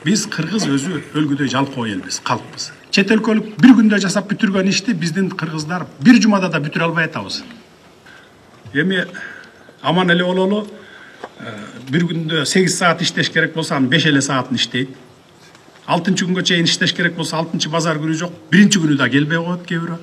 Биз кыргыз өзү өлгүдөй жалкоо элбиз, калкпыз. Чет өлкөлүк бир күндө жасап бүтүргөн ишти биздин кыргыздар бир жумада да бүтүрө албай атабыз. Эми аман эле бололу, бир күндө 8 саат иштеш керек болсо, 5 эле саатын иштейт. 6-чы күнгө чейин иштеш керек болсо, 6-чы базар күнү жок, 1-чи күнү да келбей коет кээ бирөө.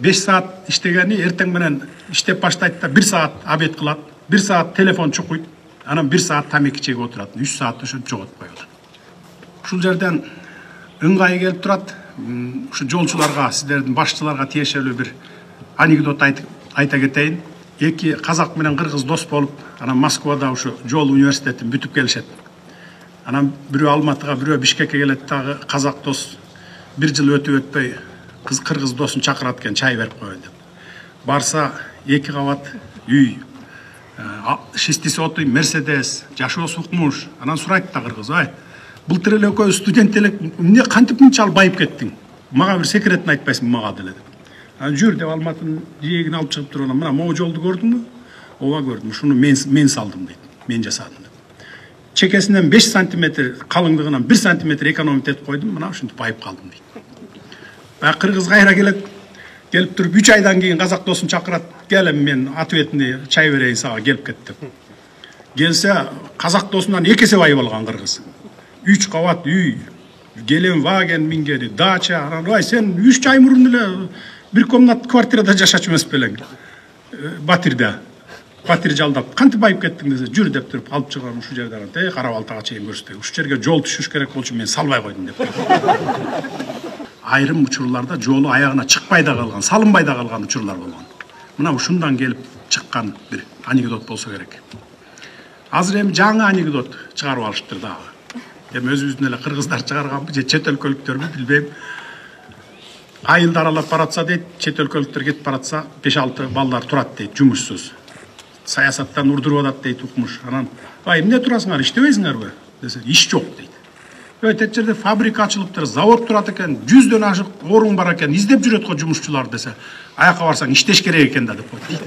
5 саат иштегени эртең менен иштеп баштайт да 1 саат обед кылат, 1 саат телефон чукуйт, анан 1 саат тамеки чегип отурат, 3 саат ошентип жоготпой отурат. Ушул жерден ыңгай келип турат. Ушу жолчуларга, сиздердин башчыларга тиешелүү бир анекдот айта кетейин. Эки казак менен кыргыз дос болуп, анан Москвада ушу жол университетин бүтүп келишет. Анан бирөө Алматыга, бирөө Бишкекке келет дагы казак дос 1 жыл өтөй кыргыз досын чакырат экен, чай берип коеюн деп. Барса 2 кабат үй, шестиси отуй Мерседес, жашоосу укмуш. Анан сурайт да кыргыз: "Ай, былтыр эле экөөбүз студент элек, эмне кантип мынча байып кеттиң? Мага бир секретин айтпайсың мага" делет. Жүр деп Алматынын жээгин алып чыгып туруп, "Мына могу жолду көрдүңбү?" "Ооба көрдүм. Ушуну мен салдым" дейт. "Мен жасадым" деп. Чекесинен 5 сантиметр, калыңдыгынан 1 сантиметр экономить этип койдум, мына ушинтип байып калдым дейт. Баягы кыргыз кайра келип туруп 3 айдан кийин казак досун чакырат: "Кел, мен ответный чай берейин сага, келип кет" деп. Келсе, казак досунан 2 эсе байып алган кыргыз. 3 кабат үй, Геленваген мингени, дача. Анан: "Ай, сен 3 ай мурун эле бир комнат квартирада жашачу эмес белең? Батирде. Батир жалдап, кантип байып кеттиң" десе, "Жүр" деп туруп алып чыгам ушу жерден. Кара балтага чейин көрсөтөй. Ушу жерге жол түшүш керек болчу, мен салбай койдум" деп. Айрым учурларда жолу аягына чыкпай да калган, салынбай да калган учурлар болгон. Мына ушундан келип чыккан бир анекдот болсо керек. Азыр эми жаңы анекдот чыгарып алыштыр дагы. Эми өзүбүздүн эле кыргыздар чыгарганбы же чет өлкөлүктөрбү билбейм. Айылды аралап баратса дейт, чет өлкөлүктөр кетип баратса 5-6 балдар турат дейт, жумушсуз. Саясаттан урдуруп атат дейт укмуш. Анан: "Ай, эмне турасыңар, иштебейсиңерби?" десе, "Иш жок" дейт. Тет жерде фабрика ачылыптыр, завод турат экен, 100дөн ашык орун бар экен, издеп жүрөт го жумушчулар" десе, "Аяка барсаң иштеш керек экен да" деп койт.